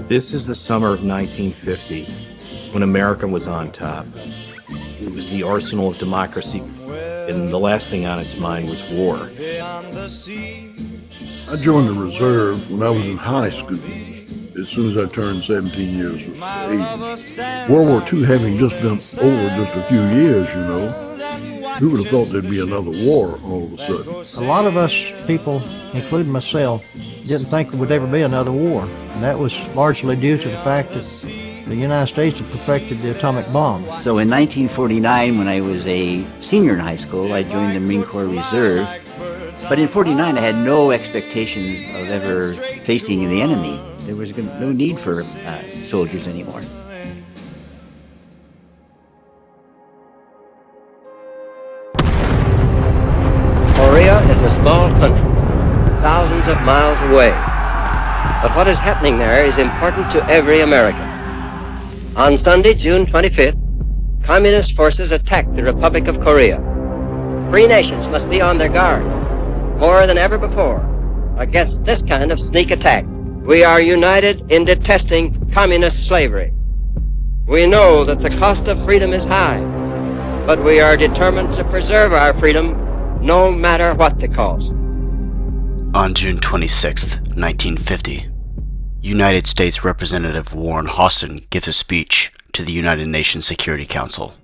This is the summer of 1950, when America was on top. It was the arsenal of democracy, and the last thing on its mind was war. I joined the reserve when I was in high school, as soon as I turned 17 years of age. World War II having just been over just a few years, who would have thought there'd be another war all of a sudden? A lot of us people, including myself, didn't think there would ever be another war. And that was largely due to the fact that the United States had perfected the atomic bomb. So in 1949, when I was a senior in high school, I joined the Marine Corps Reserve. But in 49, I had no expectations of ever facing the enemy. There was no need for soldiers anymore. Korea is a small country, thousands of miles away. But what is happening there is important to every American. On Sunday, June 25th, communist forces attacked the Republic of Korea. Free nations must be on their guard, more than ever before, against this kind of sneak attack. We are united in detesting communist slavery. We know that the cost of freedom is high, but we are determined to preserve our freedom no matter what the cost. On June 26, 1950, United States Representative Warren Hostin gives a speech to the United Nations Security Council.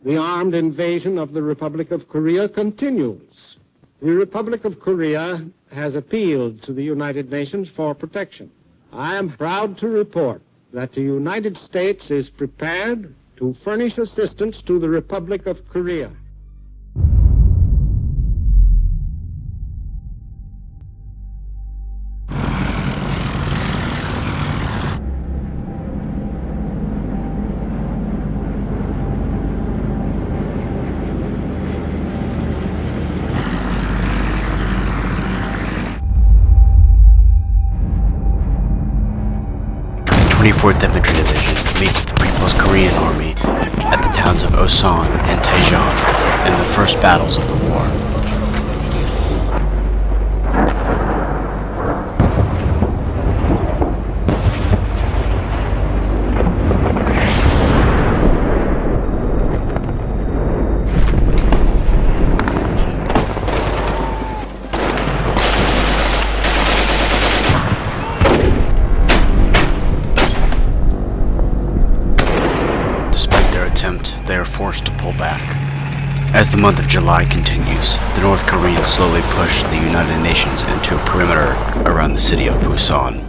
The armed invasion of the Republic of Korea continues. The Republic of Korea has appealed to the United Nations for protection. I am proud to report that the United States is prepared to furnish assistance to the Republic of Korea. The 24th Infantry Division meets the People's Korean Army at the towns of Pusan and Taejon in the first battles of the war. They are forced to pull back. As the month of July continues, the North Koreans slowly push the United Nations into a perimeter around the city of Pusan.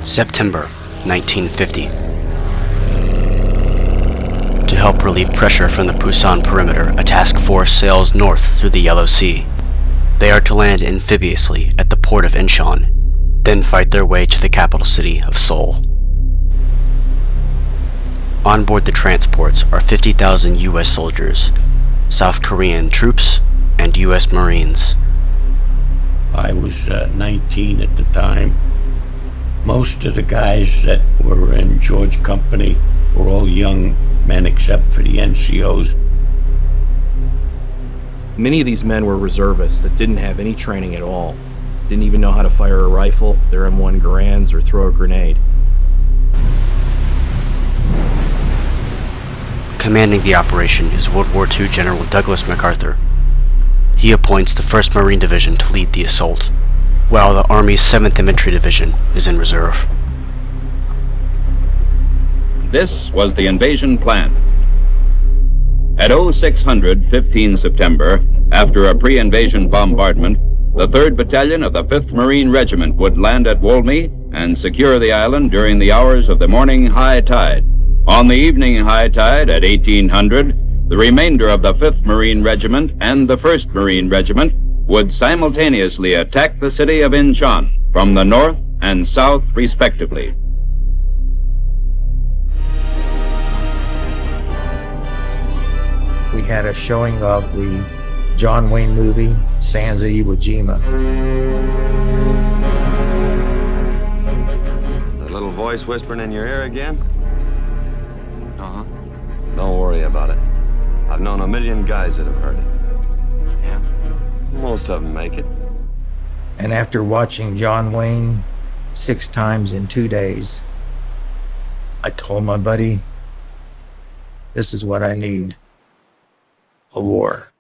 September 1950. To help relieve pressure from the Pusan perimeter, a task force sails north through the Yellow Sea. They are to land amphibiouusly at the port of Inchon, then fight their way to the capital city of Seoul. On board the transports are 50,000 U.S. soldiers, South Korean troops, and U.S. Marines. I was 19 at the time. Most of the guys that were in George Company were all young men except for the NCOs. Many of these men were reservists that didn't have any training at all, didn't even know how to fire a rifle, their M1 Garands, or throw a grenade. Commanding the operation is World War II General Douglas MacArthur. He appoints the 1st Marine Division to lead the assault, while the Army's 7th Infantry Division is in reserve. This was the invasion plan. At 0600, 15 September, after a pre-invasion bombardment, the 3rd Battalion of the 5th Marine Regiment would land at Wolme and secure the island during the hours of the morning high tide. On the evening high tide at 1800, the remainder of the 5th Marine Regiment and the 1st Marine Regiment would simultaneously attack the city of Incheon from the north and south respectively. We had a showing of the John Wayne movie, Sands of Iwo Jima. That little voice whispering in your ear again? Uh-huh. Don't worry about it. I've known a million guys that have heard it. Yeah? Most of them make it. And after watching John Wayne 6 times in 2 days, I told my buddy, this is what I need. A war.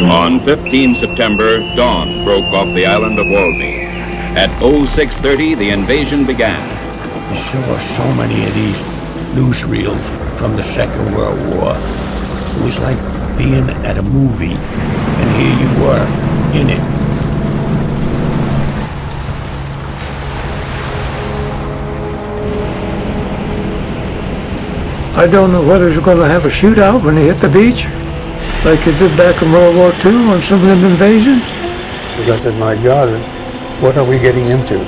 On 15 September, dawn broke off the island of Walby. At 0630, the invasion began. You saw so many of these newsreels from the Second World War. It was like being at a movie, and here you were, in it. I don't know whether they're going to have a shootout when they hit the beach, like they did back in World War II on some of them invasions. Because I said, my God, what are we getting into?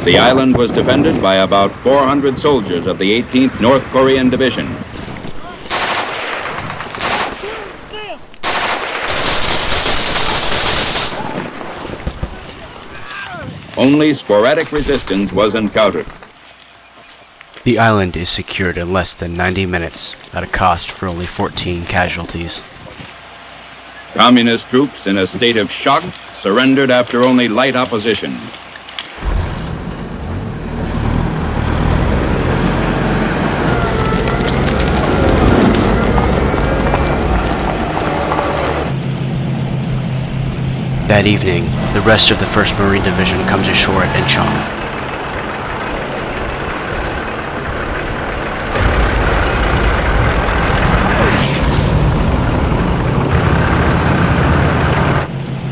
The island was defended by about 400 soldiers of the 18th North Korean Division. Only sporadic resistance was encountered. The island is secured in less than 90 minutes at a cost for only 14 casualties. Communist troops, in a state of shock, surrendered after only light opposition. That evening, the rest of the 1st Marine Division comes ashore at Inchon.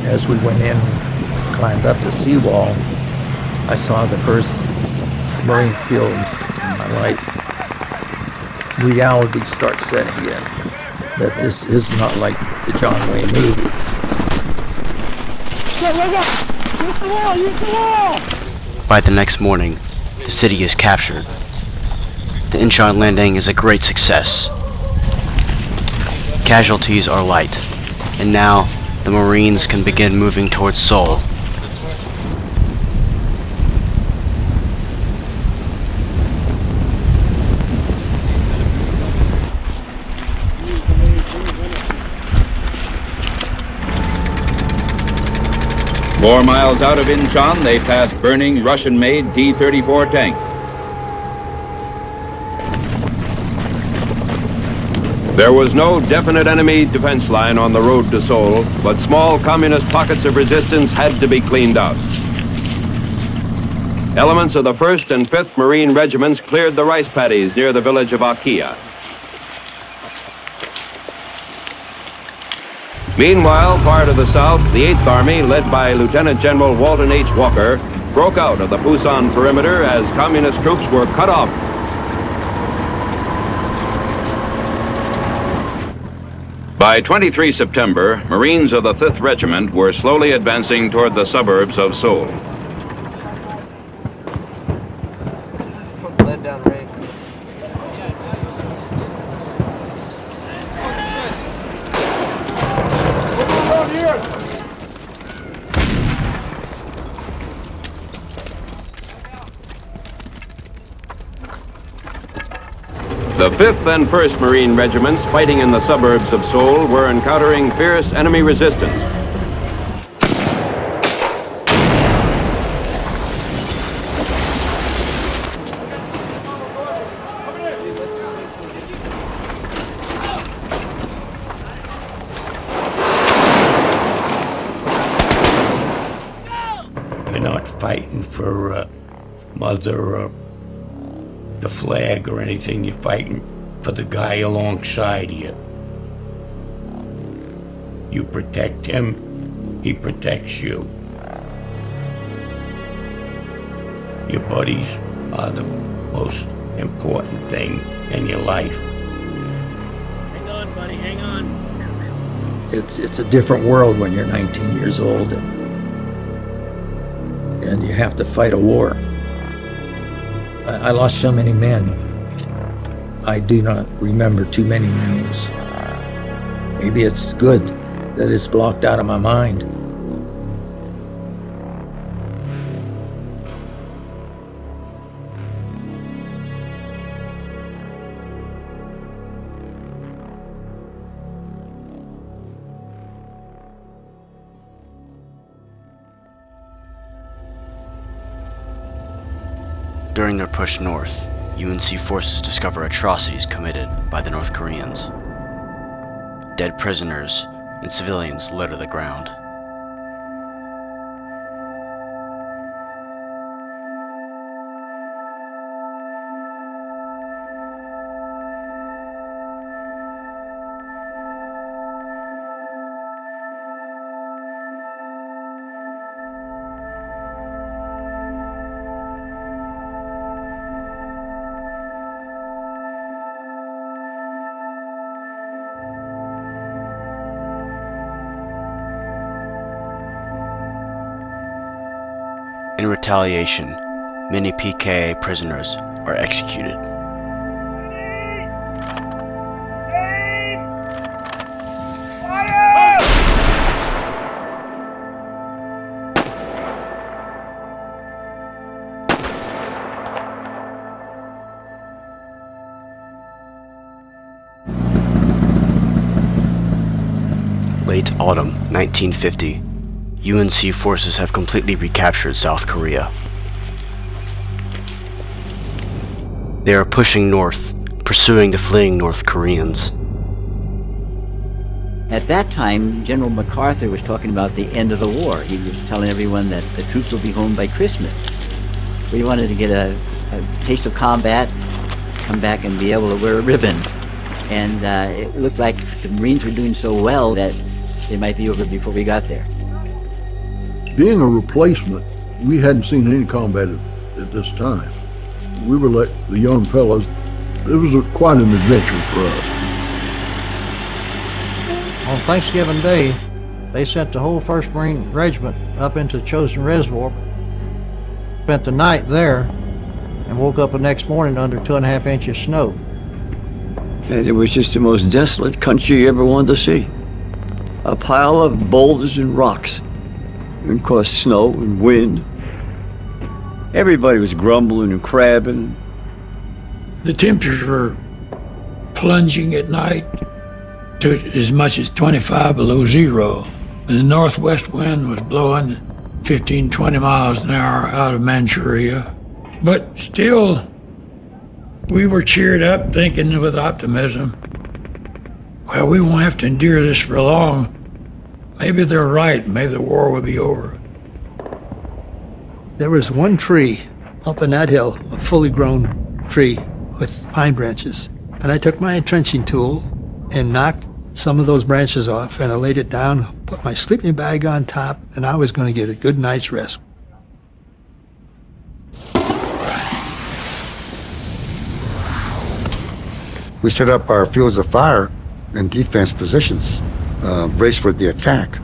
As we went in, climbed up the seawall, I saw the first Marine killed in my life. Reality starts setting in, that this is not like the John Wayne movie. By the next morning, the city is captured. The Incheon landing is a great success. Casualties are light, and now the Marines can begin moving towards Seoul. Four miles out of Incheon, they passed burning Russian-made T-34 tank. There was no definite enemy defense line on the road to Seoul, but small communist pockets of resistance had to be cleaned out. Elements of the 1st and 5th Marine Regiments cleared the rice paddies near the village of Akia. Meanwhile, far to the south, the 8th Army, led by Lieutenant General Walton H. Walker, broke out of the Pusan perimeter as communist troops were cut off. By 23 September, Marines of the 5th Regiment were slowly advancing toward the suburbs of Seoul. The 5th and 1st Marine Regiments fighting in the suburbs of Seoul were encountering fierce enemy resistance. You're not fighting for mother or the flag or anything. You're fighting for the guy alongside you. You protect him, he protects you. Your buddies are the most important thing in your life. Hang on, buddy, hang on. It's a different world when you're 19 years old and you have to fight a war. I lost so many men. I do not remember too many names. Maybe it's good that it's blocked out of my mind. During their push north, UNC forces discover atrocities committed by the North Koreans. Dead prisoners and civilians litter the ground. In retaliation, many PKA prisoners are executed. Late autumn 1950. UNC forces have completely recaptured South Korea. They are pushing north, pursuing the fleeing North Koreans. At that time, General MacArthur was talking about the end of the war. He was telling everyone that the troops will be home by Christmas. We wanted to get a taste of combat, come back and be able to wear a ribbon. And it looked like the Marines were doing so well that they might be over before we got there. Being a replacement, we hadn't seen any combat at this time. We were like the young fellows. It was quite an adventure for us. On Thanksgiving Day, they sent the whole 1st Marine Regiment up into the Chosin Reservoir. Spent the night there and woke up the next morning under 2.5 inches of snow. And it was just the most desolate country you ever wanted to see. A pile of boulders and rocks. And of course, snow and wind. Everybody was grumbling and crabbing. The temperatures were plunging at night to as much as 25 below zero. And the northwest wind was blowing 15, 20 miles an hour out of Manchuria. But still, we were cheered up, thinking with optimism, well, we won't have to endure this for long. Maybe they're right. Maybe the war will be over. There was one tree up in that hill, a fully grown tree with pine branches. And I took my entrenching tool and knocked some of those branches off, and I laid it down, put my sleeping bag on top, and I was going to get a good night's rest. We set up our fields of fire in defense positions, braced for the attack.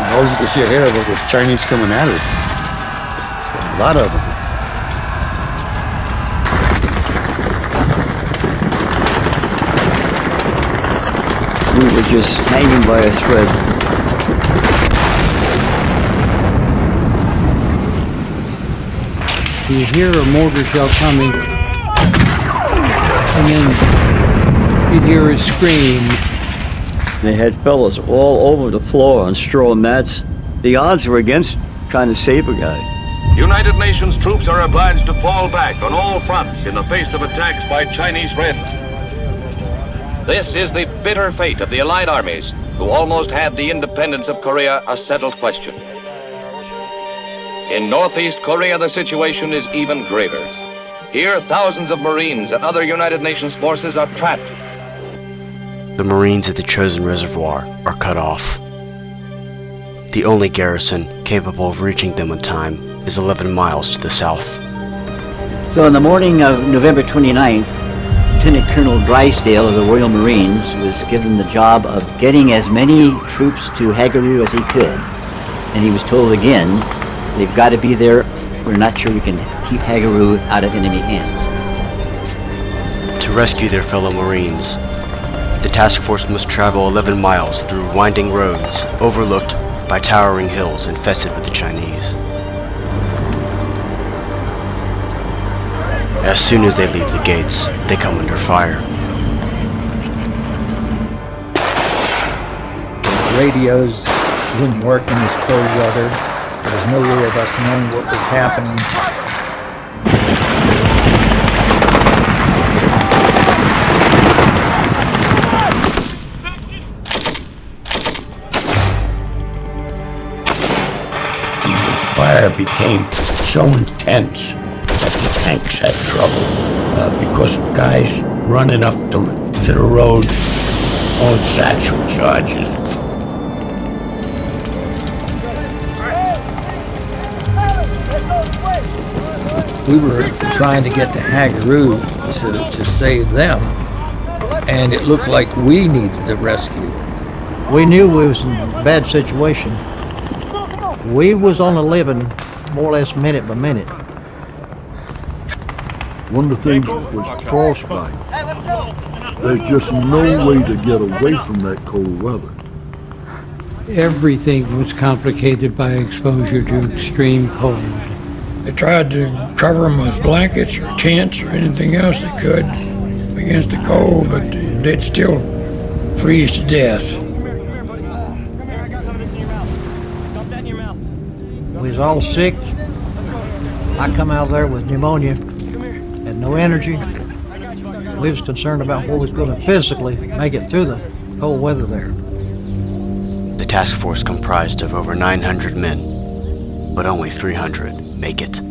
And all you can see ahead of us was Chinese coming at us. A lot of them. We were just hanging by a thread. You hear a mortar shell coming, and then you'd hear a scream. They had fellas all over the floor on straw mats. The odds were against trying to save a guy. United Nations troops are obliged to fall back on all fronts in the face of attacks by Chinese friends. This is the bitter fate of the Allied armies, who almost had the independence of Korea a settled question. In Northeast Korea, the situation is even graver. Here, thousands of Marines and other United Nations forces are trapped. The Marines at the Chosin Reservoir are cut off. The only garrison capable of reaching them in time is 11 miles to the south. So on the morning of November 29th, Lieutenant Colonel Drysdale of the Royal Marines was given the job of getting as many troops to Hagaru as he could. And he was told again, they've got to be there. We're not sure we can keep Hagaru out of enemy hands. To rescue their fellow Marines, the task force must travel 11 miles through winding roads overlooked by towering hills infested with the Chinese. As soon as they leave the gates, they come under fire. Radios wouldn't work in this cold weather. There was no way of us knowing what was happening. Fire became so intense that the tanks had trouble because guys running up to the road on satchel charges. We were trying to get to Hagaru to save them, and it looked like we needed the rescue. We knew we was in a bad situation. We was on the living more or less minute by minute. One of the things was frostbite. There's just no way to get away from that cold weather. Everything was complicated by exposure to extreme cold. They tried to cover them with blankets or tents or anything else they could against the cold, but they'd still freeze to death. We was all sick. I come out there with pneumonia, had no energy. We was concerned about what was going to physically make it through the cold weather there. The task force comprised of over 900 men, but only 300 make it.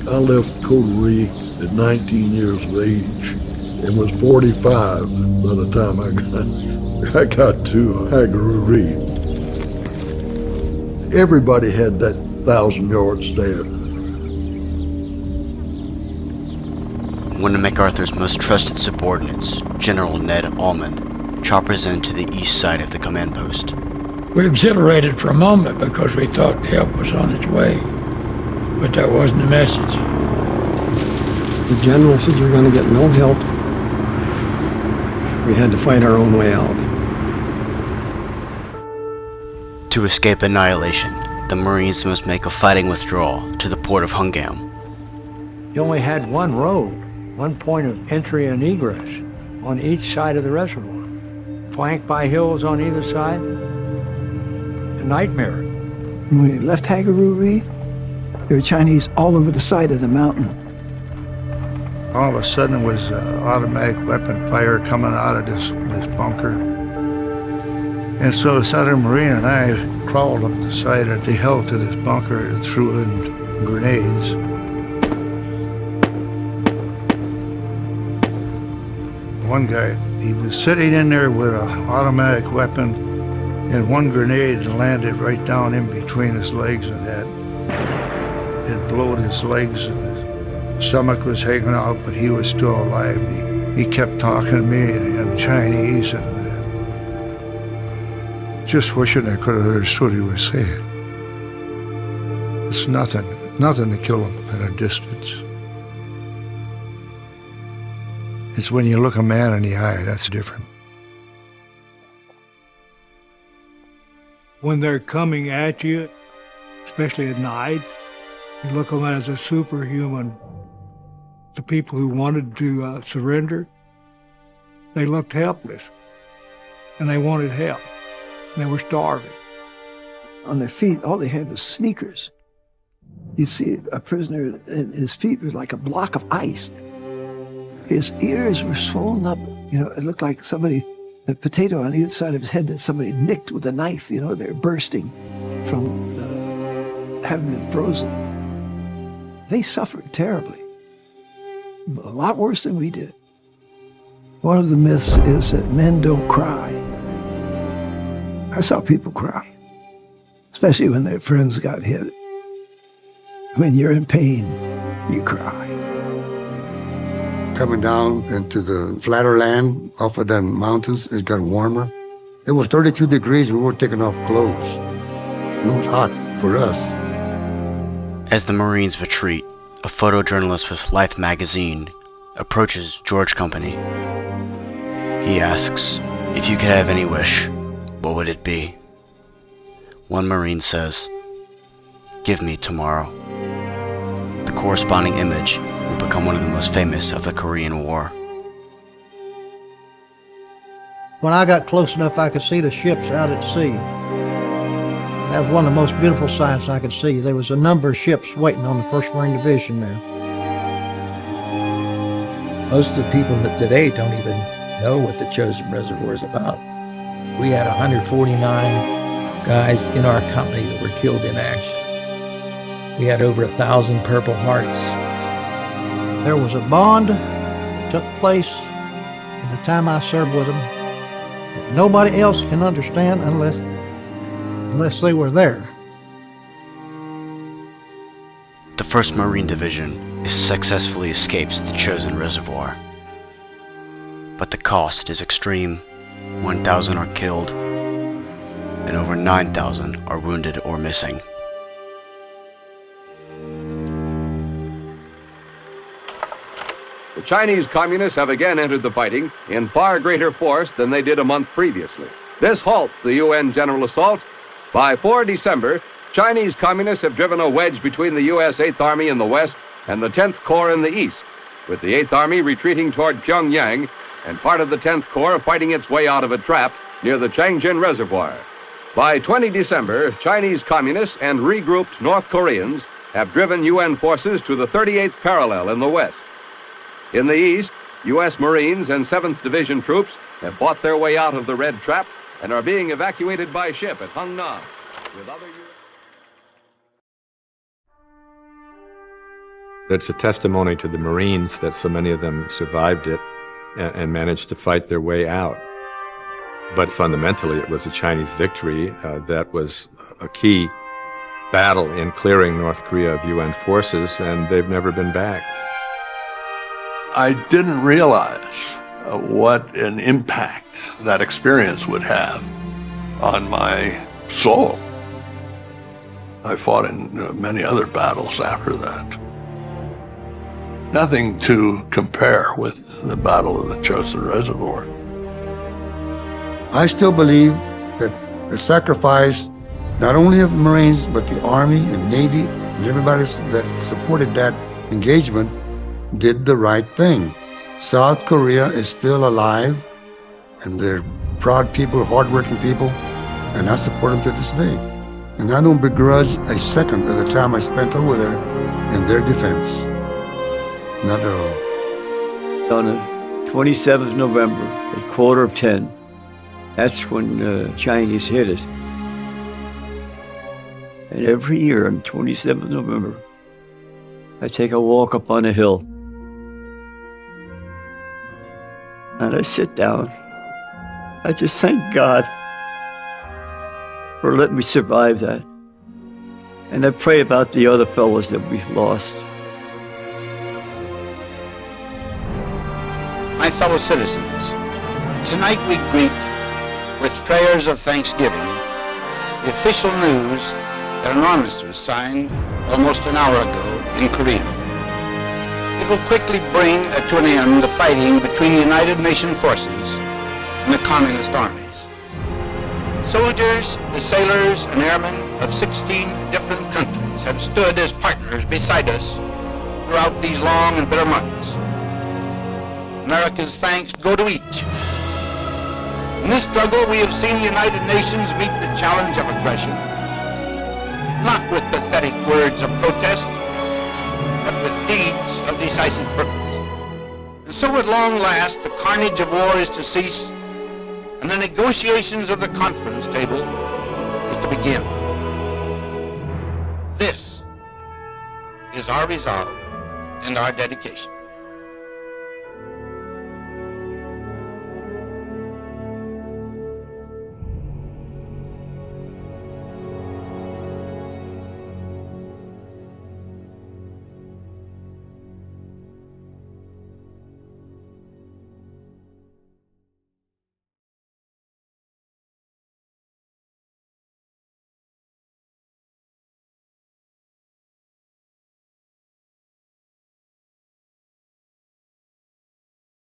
I left Korea at 19 years of age and was 45 by the time I got to Hagaru. Everybody had that 1,000-yard stare. One of MacArthur's most trusted subordinates, General Ned Allman, choppers into the east side of the command post. We were exhilarated for a moment because we thought help was on its way, but that wasn't the message. The general said you're going to get no help. We had to fight our own way out. To escape annihilation, the Marines must make a fighting withdrawal to the port of Hungnam. You only had one road, one point of entry and egress on each side of the reservoir, flanked by hills on either side. A nightmare. When we left Hagaru, there were Chinese all over the side of the mountain. All of a sudden was automatic weapon fire coming out of this bunker. And so the Southern Marine and I crawled up the side of the hill to this bunker and threw in grenades. One guy, he was sitting in there with an automatic weapon, and one grenade landed right down in between his legs, and it blowed his legs, and his stomach was hanging out, but he was still alive. He kept talking to me in Chinese, and just wishing I could have understood what he was saying. It's nothing to kill him at a distance. It's when you look a man in the eye, that's different. when they're coming at you, especially at night, you look at them as a superhuman. The people who wanted to surrender, they looked helpless, and they wanted help. And they were starving. On their feet, all they had was sneakers. You'd see a prisoner, and his feet were like a block of ice. His ears were swollen up. You know, it looked like somebody, a potato on either side of his head that somebody nicked with a knife. You know, they're bursting from having been frozen. They suffered terribly. A lot worse than we did. One of the myths is that men don't cry. I saw people cry, especially when their friends got hit. When you're in pain, you cry. Coming down into the flatter land off of the mountains, it got warmer. It was 32 degrees, we were taking off clothes. It was hot for us. As the Marines retreat, a photojournalist with Life magazine approaches George Company. He asks, if you could have any wish, what would it be? One Marine says, give me tomorrow. The corresponding image will become one of the most famous of the Korean War. When I got close enough, I could see the ships out at sea. That was one of the most beautiful sights I could see. There was a number of ships waiting on the 1st Marine Division there. Most of the people today don't even know what the Chosin Reservoir is about. We had 149 guys in our company that were killed in action. We had over 1,000 Purple Hearts. There was a bond that took place in the time I served with them that nobody else can understand unless they were there. The 1st Marine Division successfully escapes the Chosin Reservoir. But the cost is extreme. 1,000 are killed, and over 9,000 are wounded or missing. The Chinese communists have again entered the fighting in far greater force than they did a month previously. This halts the UN general assault. By 4 December, Chinese communists have driven a wedge between the U.S. 8th Army in the west and the 10th Corps in the east, with the 8th Army retreating toward Pyongyang and part of the 10th Corps fighting its way out of a trap near the Chosin Reservoir. By 20 December, Chinese communists and regrouped North Koreans have driven UN forces to the 38th parallel in the west. In the east, U.S. Marines and 7th Division troops have fought their way out of the red trap and are being evacuated by ship at Hungnam. With other It's a testimony to the Marines that so many of them survived it and managed to fight their way out. But fundamentally, it was a Chinese victory that was a key battle in clearing North Korea of UN forces, and they've never been back. I didn't realize what an impact that experience would have on my soul. I fought in many other battles after that. Nothing to compare with the Battle of the Chosin Reservoir. I still believe that the sacrifice, not only of the Marines, but the Army and Navy and everybody that supported that engagement did the right thing. South Korea is still alive, and they're proud people, hardworking people, and I support them to this day. And I don't begrudge a second of the time I spent over there in their defense. Not at all. On the 27th of November at 9:45, that's when the Chinese hit us. And every year on 27th of November, I take a walk up on a hill. And I sit down. I just thank God for letting me survive that. And I pray about the other fellows that we've lost. My fellow citizens, tonight we greet with prayers of thanksgiving the official news that an armistice was signed almost an hour ago in Korea. It will quickly bring to an end the fighting between the United Nations forces and the communist armies. Soldiers, the sailors, and airmen of 16 different countries have stood as partners beside us throughout these long and bitter months. America's thanks go to each. In this struggle, we have seen the United Nations meet the challenge of aggression, not with pathetic words of protest, but with deeds of decisive purpose. And so at long last, the carnage of war is to cease, and the negotiations of the conference table is to begin. This is our resolve and our dedication.